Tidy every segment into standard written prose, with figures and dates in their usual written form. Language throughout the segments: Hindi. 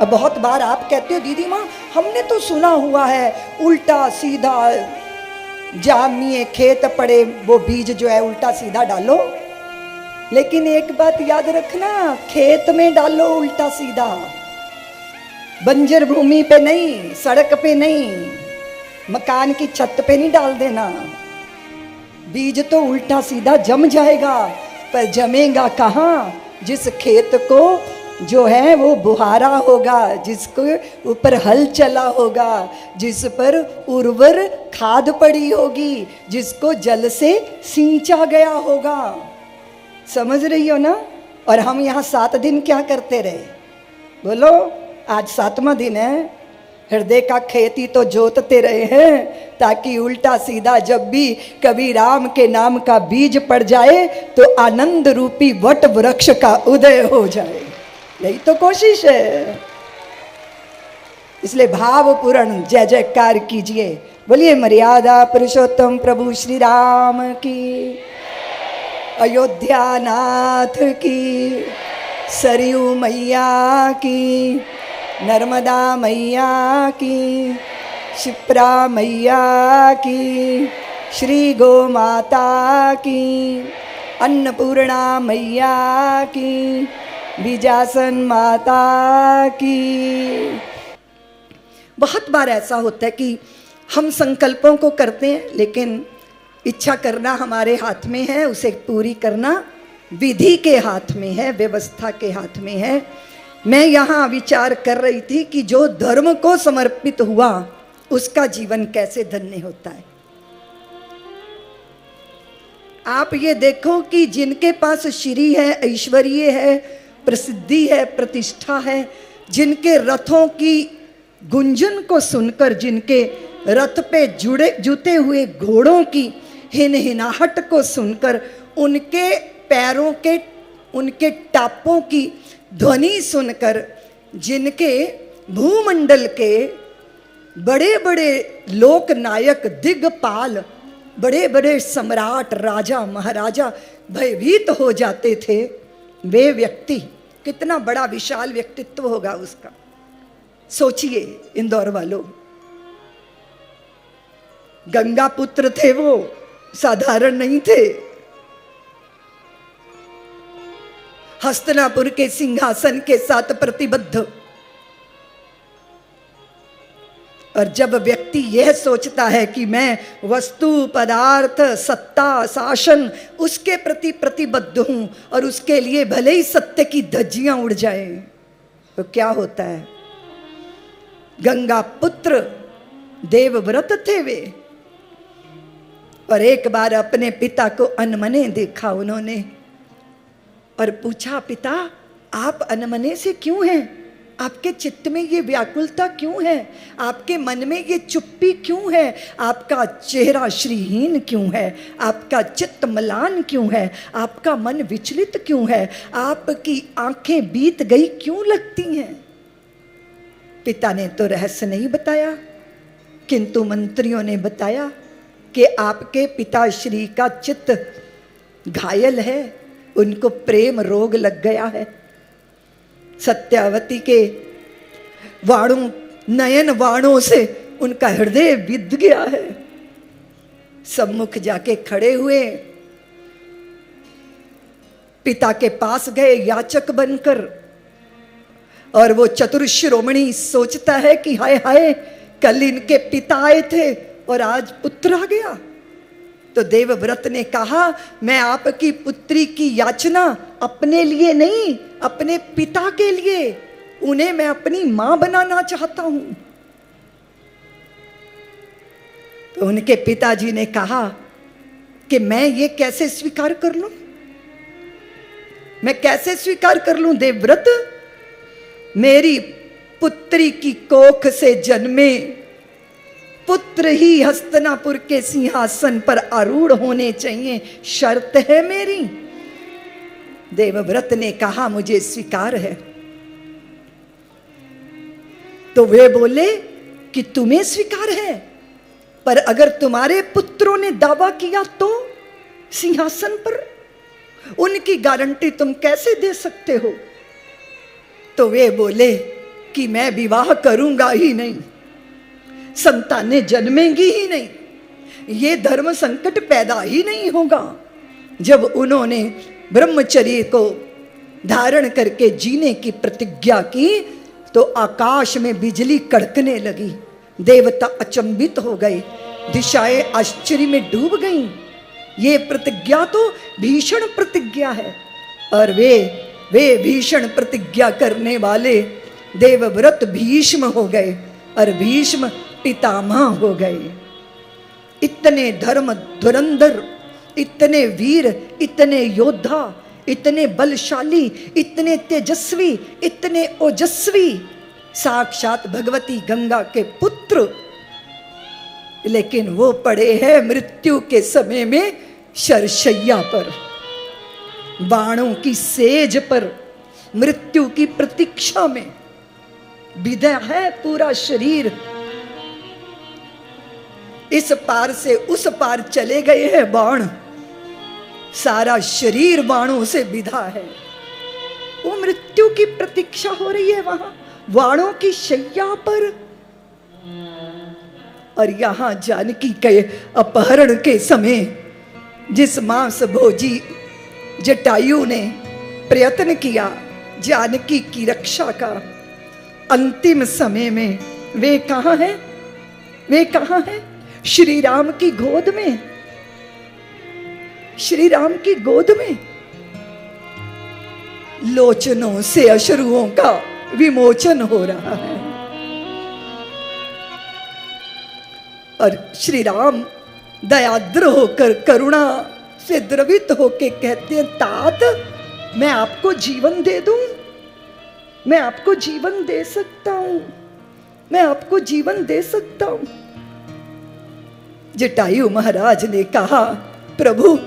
अब बहुत बार आप कहते हो दीदी माँ हमने तो सुना हुआ है उल्टा सीधा जामिए खेत पड़े, वो बीज जो है उल्टा सीधा डालो। लेकिन एक बात याद रखना, खेत में डालो उल्टा सीधा, बंजर भूमि पे नहीं, सड़क पे नहीं, मकान की छत पे नहीं डाल देना। बीज तो उल्टा सीधा जम जाएगा, पर जमेगा कहाँ? जिस खेत को जो है वो बुहारा होगा, जिसके ऊपर हल चला होगा, जिस पर उर्वर खाद पड़ी होगी, जिसको जल से सींचा गया होगा। समझ रही हो ना? और हम यहाँ 7 दिन क्या करते रहे? बोलो, आज 7वां दिन है। हृदय का खेती तो जोतते रहे हैं, ताकि उल्टा सीधा जब भी कभी राम के नाम का बीज पड़ जाए तो आनंद रूपी वट वृक्ष का उदय हो जाए। यही तो कोशिश है। इसलिए भावपूर्ण जय जयकार कीजिए। बोलिए मर्यादा पुरुषोत्तम प्रभु श्री राम की, अयोध्या नाथ की, सरयू मैया की, नर्मदा मैया की, शिप्रा मैया की, श्री गो माता की, अन्नपूर्णा मैया की, बीजासन माता की। बहुत बार ऐसा होता है कि हम संकल्पों को करते हैं, लेकिन इच्छा करना हमारे हाथ में है, उसे पूरी करना विधि के हाथ में है, व्यवस्था के हाथ में है। मैं यहाँ विचार कर रही थी कि जो धर्म को समर्पित हुआ उसका जीवन कैसे धन्य होता है। आप ये देखो कि जिनके पास श्री है, ऐश्वर्य है, प्रसिद्धि है, प्रतिष्ठा है, जिनके रथों की गुंजन को सुनकर, जिनके रथ पे जुते हुए घोड़ों की हिनहिनाहट को सुनकर, उनके पैरों के, उनके टापों की ध्वनि सुनकर, जिनके भूमंडल के बड़े बड़े लोक नायक, दिग्पाल, बड़े बड़े सम्राट, राजा महाराजा भयभीत हो जाते थे, वे व्यक्ति, कितना बड़ा विशाल व्यक्तित्व होगा उसका। सोचिए इंदौर वालों, गंगा पुत्र थे वो, साधारण नहीं थे। हस्तिनापुर के सिंहासन के साथ प्रतिबद्ध। और जब व्यक्ति यह सोचता है कि मैं वस्तु, पदार्थ, सत्ता, शासन, उसके प्रति प्रतिबद्ध हूं और उसके लिए भले ही सत्य की धज्जियां उड़ जाए, तो क्या होता है? गंगा पुत्र देवव्रत थे वे, और एक बार अपने पिता को अनमने देखा उन्होंने और पूछा, पिता आप अनमने से क्यों हैं? आपके चित्त में ये व्याकुलता क्यों है? आपके मन में ये चुप्पी क्यों है? आपका चेहरा श्रीहीन क्यों है? आपका चित्त मलान क्यों है? आपका मन विचलित क्यों है? आपकी आंखें बीत गई क्यों लगती हैं? पिता ने तो रहस्य नहीं बताया, किंतु मंत्रियों ने बताया कि आपके पिताश्री का चित्त घायल है, उनको प्रेम रोग लग गया है। सत्यावती के वाणों, नयन वाणों से उनका हृदय विद गया है। सम्मुख जाके खड़े हुए, पिता के पास गए याचक बनकर, और वो चतुर शिरोमणि सोचता है कि हाय हाय, कल इनके पिता आए थे और आज पुत्र आ गया। तो देवव्रत ने कहा, मैं आपकी पुत्री की याचना अपने लिए नहीं, अपने पिता के लिए, उन्हें मैं अपनी मां बनाना चाहता हूं। तो उनके पिताजी ने कहा कि मैं ये कैसे स्वीकार कर लूं? मैं कैसे स्वीकार कर लूं देवव्रत? मेरी पुत्री की कोख से जन्मे पुत्र ही हस्तिनापुर के सिंहासन पर आरूढ़ होने चाहिए, शर्त है मेरी। देवव्रत ने कहा, मुझे स्वीकार है। तो वे बोले कि तुम्हें स्वीकार है, पर अगर तुम्हारे पुत्रों ने दावा किया तो सिंहासन पर, उनकी गारंटी तुम कैसे दे सकते हो? तो वे बोले कि मैं विवाह करूंगा ही नहीं, संतानें जन्मेंगी ही नहीं, ये धर्म संकट पैदा ही नहीं होगा। जब उन्होंने ब्रह्मचर्य को धारण करके जीने की प्रतिज्ञा की तो आकाश में बिजली कड़कने लगी, देवता अचंभित हो गए, दिशाएं आश्चर्य में डूब गईं। ये प्रतिज्ञा तो भीषण प्रतिज्ञा है, और वे भीषण प्रतिज्ञा करने वाले देवव्रत भीष्म हो गए और भीष्म पितामह हो गए। इतने धर्म धुरंधर, इतने वीर, इतने योद्धा, इतने बलशाली, इतने तेजस्वी, इतने ओजस्वी, साक्षात भगवती गंगा के पुत्र, लेकिन वो पड़े हैं मृत्यु के समय में शरशैया पर, बाणों की सेज पर, मृत्यु की प्रतीक्षा में। विदा है पूरा शरीर, इस पार से उस पार चले गए हैं बाण, सारा शरीर बाणों से विदा है। वो मृत्यु की प्रतीक्षा हो रही है वहां बाणों की शैया पर, और यहां जानकी के अपहरण के समय जिस मांस भोजी जटायु ने प्रयत्न किया जानकी की रक्षा का, अंतिम समय में वे कहां हैं? वे कहां हैं? श्री राम की गोद में, श्री राम की गोद में। लोचनों से अश्रुओं का विमोचन हो रहा है, और श्री राम दयाद्र होकर करुणा से द्रवित होकर कहते हैं, तात मैं आपको जीवन दे दूं, मैं आपको जीवन दे सकता हूं, मैं आपको जीवन दे सकता हूं। जटायु महाराज ने कहा, प्रभु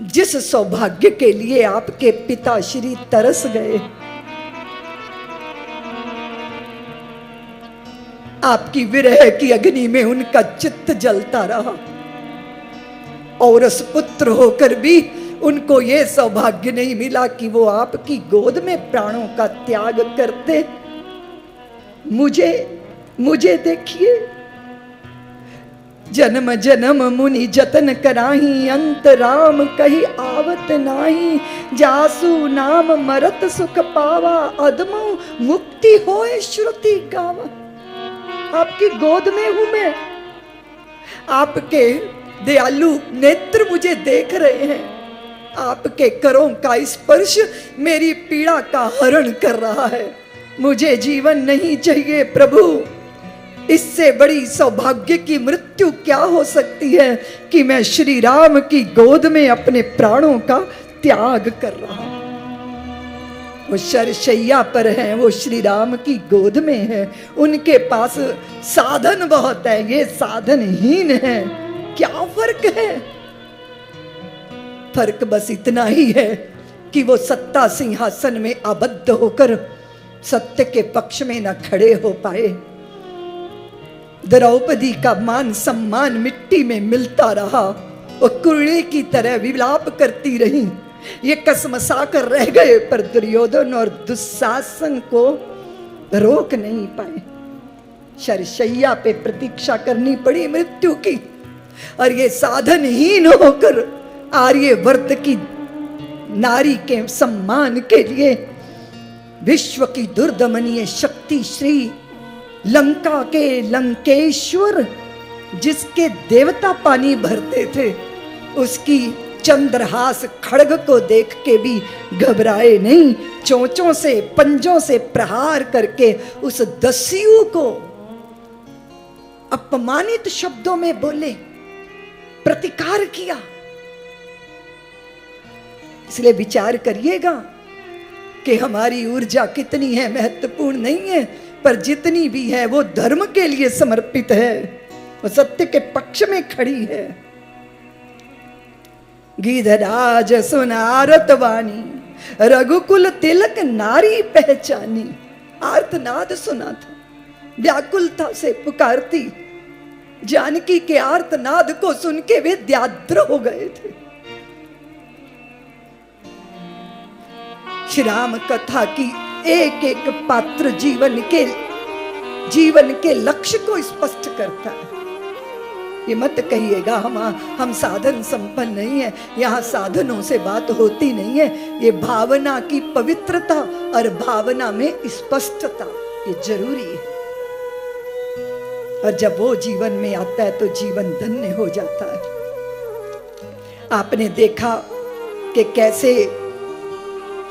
जिस सौभाग्य के लिए आपके पिता श्री तरस गए, आपकी विरह की अग्नि में उनका चित्त जलता रहा, और उस पुत्र होकर भी उनको ये सौभाग्य नहीं मिला कि वो आपकी गोद में प्राणों का त्याग करते। मुझे देखिए, जन्म जन्म मुनि जतन कराही, अंत राम कही आवत नाही, जासु नाम मरत सुख पावा, अदमो मुक्ति होए श्रुति गावा। आपकी गोद में हूं मैं, आपके दयालु नेत्र मुझे देख रहे हैं, आपके करों का स्पर्श मेरी पीड़ा का हरण कर रहा है। मुझे जीवन नहीं चाहिए प्रभु, इससे बड़ी सौभाग्य की मृत्यु क्या हो सकती है कि मैं श्री राम की गोद में अपने प्राणों का त्याग कर रहा हूं। वो शरशैया पर हैं, वो श्री राम की गोद में है, उनके पास साधन बहुत है, ये साधनहीन है। क्या फर्क है? फर्क बस इतना ही है कि वो सत्ता सिंहासन में आबद्ध होकर सत्य के पक्ष में न खड़े हो पाए। द्रौपदी का मान सम्मान मिट्टी में मिलता रहा, वो कुड़े की तरह विलाप करती रही, ये कसमसा कर रह गए, पर दुर्योधन और दुशासन को रोक नहीं पाए। शरशैया पे प्रतीक्षा करनी पड़ी मृत्यु की, और ये साधनहीन होकर आर्यवर्त की नारी के सम्मान के लिए विश्व की दुर्दमनीय शक्ति श्री लंका के लंकेश्वर, जिसके देवता पानी भरते थे, उसकी चंद्रहास खड्ग को देख के भी घबराए नहीं, चोंचों से पंजों से प्रहार करके उस दस्यु को अपमानित शब्दों में बोले, प्रतिकार किया। इसलिए विचार करिएगा कि हमारी ऊर्जा कितनी है महत्वपूर्ण नहीं है, पर जितनी भी है वो धर्म के लिए समर्पित है, वो सत्य के पक्ष में खड़ी है। गिधराज सुनारत वाणी, रघुकुल तिलक नारी पहचानी। आर्तनाद सुना था, व्याकुलता से पुकारती, जानकी के आर्तनाद को सुन के वे व्याद्र हो गए थे। श्री राम कथा की एक एक पात्र जीवन के लक्ष्य को स्पष्ट करता है। ये मत कहिएगा हम साधन संपन्न नहीं है, यहाँ साधनों से बात होती नहीं है। ये भावना की पवित्रता और भावना में स्पष्टता ये जरूरी है। और जब वो जीवन में आता है तो जीवन धन्य हो जाता है। आपने देखा कि कैसे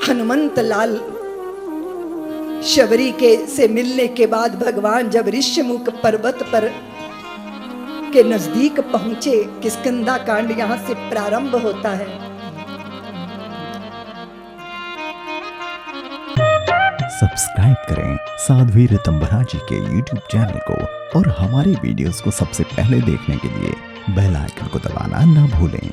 हनुमंत लाल शबरी से मिलने के बाद भगवान जब ऋष्यमुख पर्वत पर के नजदीक पहुंचे, किष्किंधा कांड यहां से प्रारंभ होता है। सब्सक्राइब करें साध्वी ऋतंभरा जी के YouTube चैनल को और हमारे वीडियोस को सबसे पहले देखने के लिए बेल आइकन को दबाना ना भूलें।